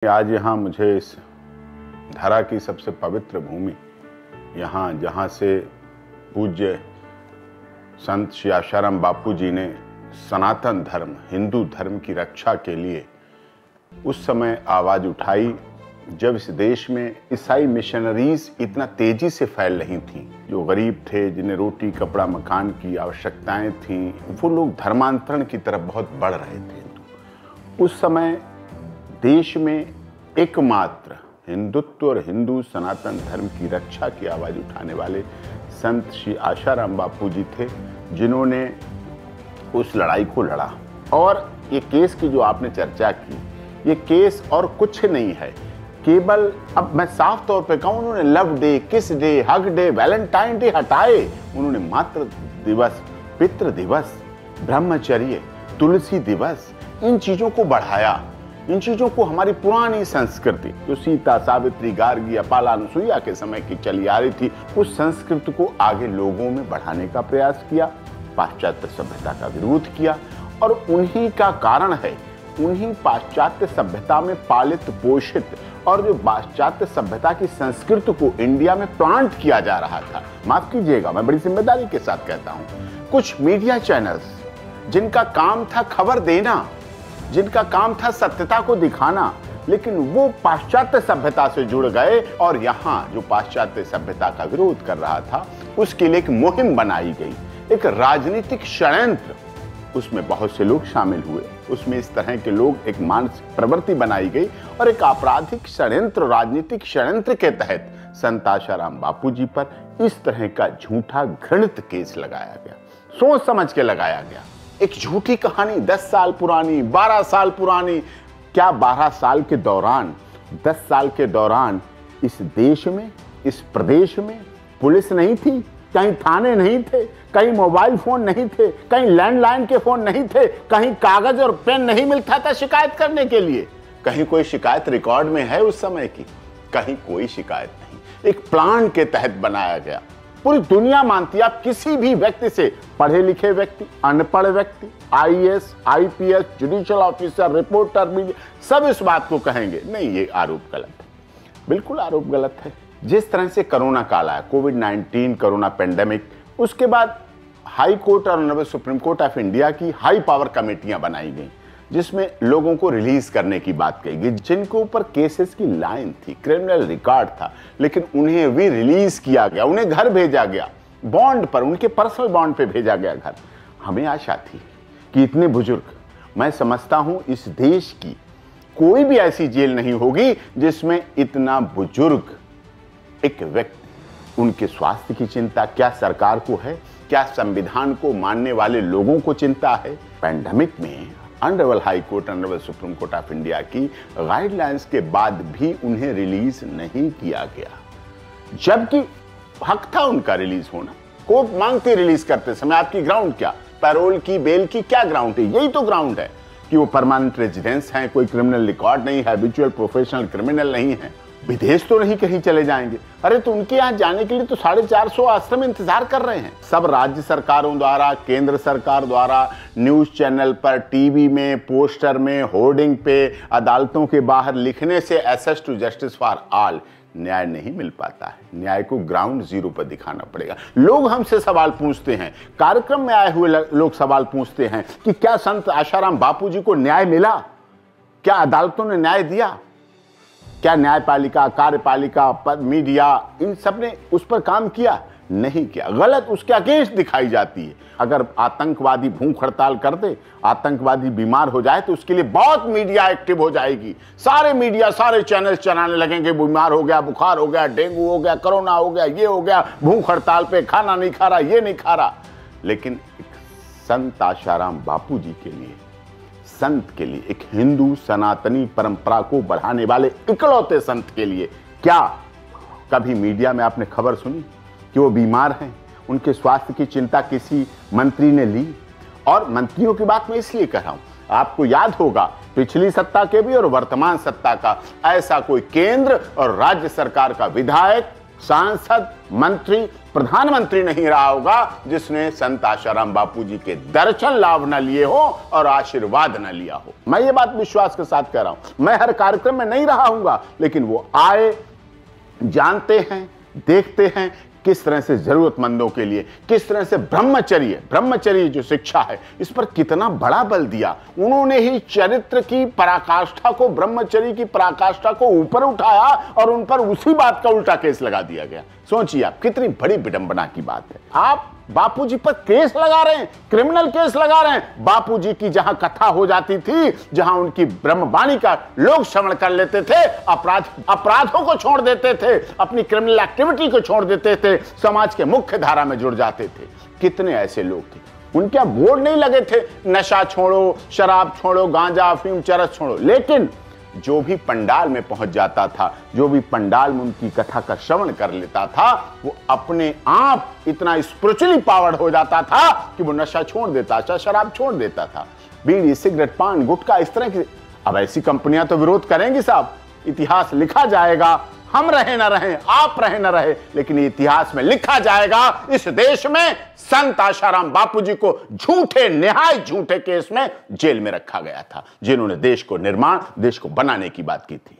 आज यहाँ मुझे इस धरा की सबसे पवित्र भूमि, यहाँ जहाँ से पूज्य संत श्री आशाराम बापू जी ने सनातन धर्म, हिंदू धर्म की रक्षा के लिए उस समय आवाज़ उठाई जब इस देश में ईसाई मिशनरीज इतना तेजी से फैल रही थीं। जो गरीब थे, जिन्हें रोटी कपड़ा मकान की आवश्यकताएं थीं, वो लोग धर्मांतरण की तरफ बहुत बढ़ रहे थे। उस समय देश में एकमात्र हिंदुत्व और हिंदू सनातन धर्म की रक्षा की आवाज़ उठाने वाले संत श्री आशाराम बापू जी थे, जिन्होंने उस लड़ाई को लड़ा। और ये केस की जो आपने चर्चा की, ये केस और कुछ नहीं है, केवल, अब मैं साफ तौर पे कहूं, उन्होंने लव डे, किस day, hug day, Valentine day हटाए। उन्होंने मातृ दिवस, पितृ दिवस, ब्रह्मचर्य, तुलसी दिवस, इन चीजों को बढ़ाया। इन चीजों को हमारी पुरानी संस्कृति, जो सीता, सावित्री, गार्गी, अपाला, अनुसुईया के समय की चली आ रही थी, उस संस्कृति को आगे लोगों में बढ़ाने का प्रयास किया, पाश्चात्य सभ्यता का विरोध किया। और उन्हीं का कारण है, उन्हीं पाश्चात्य सभ्यता में पालित पोषित और जो पाश्चात्य सभ्यता की संस्कृति को इंडिया में प्लांट किया जा रहा था। माफ कीजिएगा, मैं बड़ी जिम्मेदारी के साथ कहता हूं, कुछ मीडिया चैनल्स जिनका काम था खबर देना, जिनका काम था सत्यता को दिखाना, लेकिन वो पाश्चात्य सभ्यता से जुड़ गए और यहाँ जो पाश्चात्य सभ्यता का विरोध कर रहा था, उसके लिए एक मुहिम बनाई गई, एक राजनीतिक षड्यंत्र। उसमें बहुत से लोग शामिल हुए, उसमें इस तरह के लोग, एक मानसिक प्रवृत्ति बनाई गई और एक आपराधिक षड्यंत्र, राजनीतिक षड्यंत्र के तहत संत आशाराम बापू जी पर इस तरह का झूठा घृणित केस लगाया गया, सोच समझ के लगाया गया। एक झूठी कहानी 10 साल पुरानी, 12 साल पुरानी, क्या 12 साल के दौरान, 10 साल के दौरान इस देश में, इस प्रदेश में पुलिस नहीं थी, कहीं थाने नहीं थे, कहीं मोबाइल फोन नहीं थे, कहीं लैंडलाइन के फोन नहीं थे, कहीं कागज और पेन नहीं मिलता था शिकायत करने के लिए, कहीं कोई शिकायत रिकॉर्ड में है उस समय की, कहीं कोई शिकायत नहीं। एक प्लान के तहत बनाया गया। पूरी दुनिया मानती है, आप किसी भी व्यक्ति से, पढ़े लिखे व्यक्ति, अनपढ़ व्यक्ति, IAS, IPS, judicial officer, reporter, media, सब इस बात को कहेंगे, नहीं ये आरोप गलत है, बिल्कुल आरोप गलत है। जिस तरह से कोरोना काल आया, कोविड-19 कोरोना पेंडेमिक, उसके बाद हाई कोर्ट और honourable supreme court of India की हाई पावर कमेटियां बनाई गई, जिसमें लोगों को रिलीज करने की बात कही गई, जिनके ऊपर केसेस की लाइन थी, क्रिमिनल रिकॉर्ड था, लेकिन उन्हें भी रिलीज किया गया, उन्हें घर भेजा गया, बॉन्ड पर, उनके पर्सनल बॉन्ड पे भेजा गया घर। हमें आशा थी कि इतने बुजुर्ग, मैं समझता हूं इस देश की कोई भी ऐसी जेल नहीं होगी जिसमें इतना बुजुर्ग एक व्यक्ति, उनके स्वास्थ्य की चिंता क्या सरकार को है, क्या संविधान को मानने वाले लोगों को चिंता है। पैंडेमिक में honourable high court, honourable supreme court of India की गाइडलाइंस के बाद भी उन्हें रिलीज नहीं किया गया, जबकि हक था उनका रिलीज होना। कोर्ट मांगते रिलीज करते समय आपकी ग्राउंड क्या, पैरोल की, बेल की क्या ग्राउंड है? यही तो ग्राउंड है कि वो परमानेंट रेजिडेंस हैं, कोई क्रिमिनल रिकॉर्ड नहीं है, हैबिचुअल प्रोफेशनल क्रिमिनल नहीं है, विदेश तो नहीं कहीं चले जाएंगे। अरे तो उनके यहाँ जाने के लिए तो 450 आश्रम इंतजार कर रहे हैं। सब राज्य सरकारों द्वारा, केंद्र सरकार द्वारा न्यूज चैनल पर, टीवी में, पोस्टर में, होर्डिंग पे, अदालतों के बाहर लिखने से access to justice for all न्याय नहीं मिल पाता है। न्याय को ग्राउंड जीरो पर दिखाना पड़ेगा। लोग हमसे सवाल पूछते हैं, कार्यक्रम में आए हुए लोग सवाल पूछते हैं कि क्या संत आशाराम बापू जी को न्याय मिला? क्या अदालतों ने न्याय दिया? क्या न्यायपालिका, कार्यपालिका, मीडिया, इन सब ने उस पर काम किया? नहीं किया। गलत उसके अगेंस्ट दिखाई जाती है। अगर आतंकवादी भूख हड़ताल कर दे, आतंकवादी बीमार हो जाए, तो उसके लिए बहुत मीडिया एक्टिव हो जाएगी। सारे मीडिया, सारे चैनल चलाने लगेंगे, बीमार हो गया, बुखार हो गया, डेंगू हो गया, कोरोना हो गया, ये हो गया, भूख हड़ताल पे, खाना नहीं खा रहा, ये नहीं खा रहा। लेकिन संत आशाराम बापू जी के लिए, संत के लिए, एक हिंदू सनातनी परंपरा को बढ़ाने वाले इकलौते संत के लिए, क्या कभी मीडिया में आपने खबर सुनी कि वो बीमार हैं, उनके स्वास्थ्य की चिंता किसी मंत्री ने ली? और मंत्रियों की बात मैं इसलिए कह रहा हूं, आपको याद होगा पिछली सत्ता के भी और वर्तमान सत्ता का ऐसा कोई केंद्र और राज्य सरकार का विधायक, सांसद, मंत्री, प्रधानमंत्री नहीं रहा होगा जिसने संत आशाराम बापू जी के दर्शन लाभ न लिए हो और आशीर्वाद न लिया हो। मैं ये बात विश्वास के साथ कह रहा हूं। मैं हर कार्यक्रम में नहीं रहा हूंगा, लेकिन वो आए, जानते हैं, देखते हैं किस तरह से जरूरतमंदों के लिए, किस तरह से ब्रह्मचर्य जो शिक्षा है इस पर कितना बड़ा बल दिया। उन्होंने ही चरित्र की पराकाष्ठा को, ब्रह्मचर्य की पराकाष्ठा को ऊपर उठाया और उन पर उसी बात का उल्टा केस लगा दिया गया। सोचिए आप, कितनी बड़ी विडंबना की बात है। आप बापूजी पर केस लगा रहे हैं, क्रिमिनल केस लगा रहे हैं। बापूजी की जहां कथा हो जाती थी, जहां उनकी ब्रह्मवाणी का लोग श्रवण कर लेते थे, अपराधों को छोड़ देते थे, अपनी क्रिमिनल एक्टिविटी को छोड़ देते थे, समाज के मुख्य धारा में जुड़ जाते थे। कितने ऐसे लोग थे, उनके बोर्ड नहीं लगे थे, नशा छोड़ो, शराब छोड़ो, गांजा, अफीम, चरस छोड़ो। लेकिन जो भी पंडाल में पहुंच जाता था, जो भी पंडाल में उनकी कथा का श्रवण कर लेता था, वो अपने आप इतना स्पिरिचुअली पावर्ड हो जाता था कि वो नशा छोड़ देता था, शराब छोड़ देता था, बीड़ी, सिगरेट, पान, गुटखा, इस तरह की। अब ऐसी कंपनियां तो विरोध करेंगी साहब, इतिहास लिखा जाएगा, हम रहे न रहे, आप रहे न रहे, लेकिन इतिहास में लिखा जाएगा इस देश में संत आशाराम बापूजी को झूठे, निहाय झूठे केस में जेल में रखा गया था, जिन्होंने देश को बनाने की बात की थी।